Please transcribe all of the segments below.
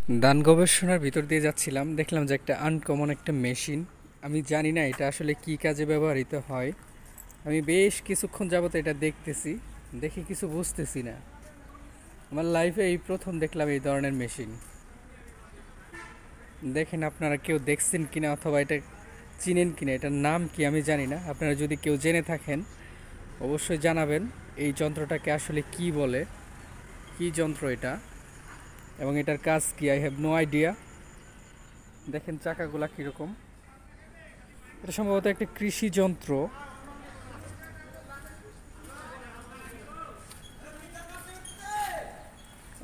ধান গবেষণার ভিতর দিয়ে যাচ্ছিলাম, দেখলাম যে একটা আনকমন একটা মেশিন। আমি জানি না এটা আসলে কি কাজে ব্যবহৃত হয়। আমি বেশ কিছুক্ষণ যাবত এটা দেখতেছি, দেখে কিছু বুঝতেছি না। আমার লাইফে এই প্রথম দেখলাম এই ধরনের মেশিন। দেখেন আপনারা কেউ দেখছেন কিনা অথবা এটা চিনেন কিনা, এটার নাম কি আমি জানি না। আপনারা যদি কেউ জেনে থাকেন অবশ্যই জানাবেন এই যন্ত্রটাকে আসলে কি বলে, কি যন্ত্র এটা এবং এটার কাজ কি। I have no idea. দেখেন চাকাগুলা কীরকম। এটা সম্ভবত একটা কৃষি যন্ত্র।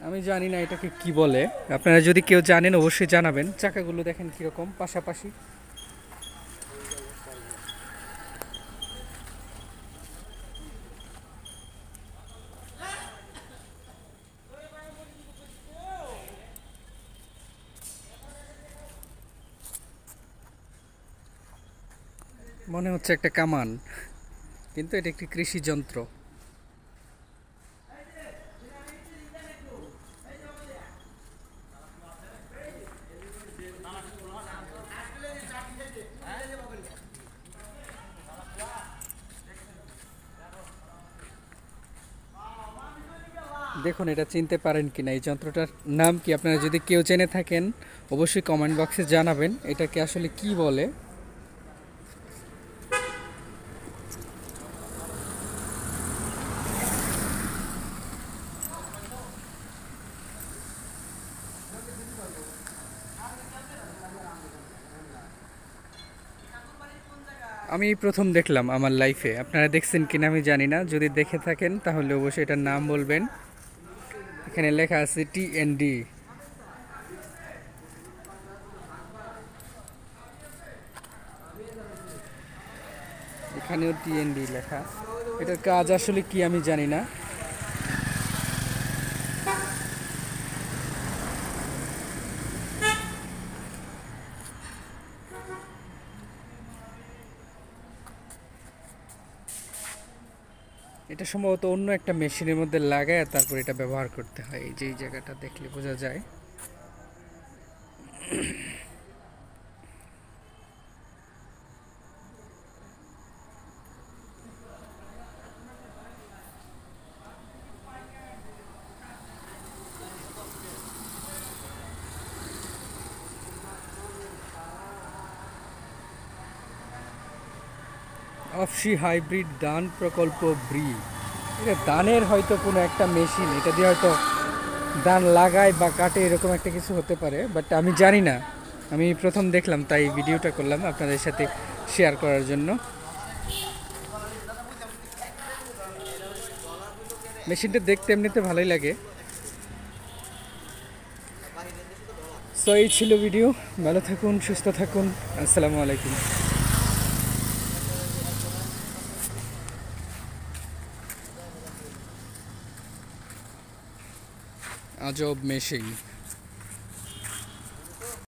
আমি জানি না এটাকে কি বলে। আপনারা যদি কেউ জানেন অবশ্যই জানাবেন। চাকাগুলো দেখেন কীরকম পাশাপাশি। মনে হচ্ছে একটা কামান, কিন্তু এটা একটি কৃষি যন্ত্র। দেখুন এটা চিনতে পারেন কিনা, এই যন্ত্রটার নাম কি। আপনারা যদি কেউ জেনে থাকেন অবশ্যই কমেন্ট বক্সে জানাবেন এটাকে আসলে কি বলে। আমি এই প্রথম দেখলাম আমার লাইফে। আপনারা দেখছেন কিনা আমি জানি না, যদি দেখে থাকেন তাহলে অবশ্যই এটার নাম বলবেন। এখানে লেখা আছে TND। এখানেও TND লেখা। এটার কাজ আসলে কি আমি জানি না। এটা সম্ভবত অন্য একটা মেশিনের মধ্যে লাগায় তারপর এটা ব্যবহার করতে হয়। এই যে এই জায়গাটা দেখলে বোঝা যায়। অফসি হাইব্রিড ধান প্রকল্প ব্রি। এটা ধানের হয়তো কোনো একটা মেশিন, এটা দিয়ে হয়তো ধান লাগায় বা কাটে, এরকম একটা কিছু হতে পারে, বাট আমি জানি না। আমি প্রথম দেখলাম তাই ভিডিওটা করলাম আপনাদের সাথে শেয়ার করার জন্য। মেশিনটা দেখতে এমনিতে ভালোই লাগে। সো এই ছিল ভিডিও। ভালো থাকুন, সুস্থ থাকুন। আসসালামু আলাইকুম। আজব মেশিন।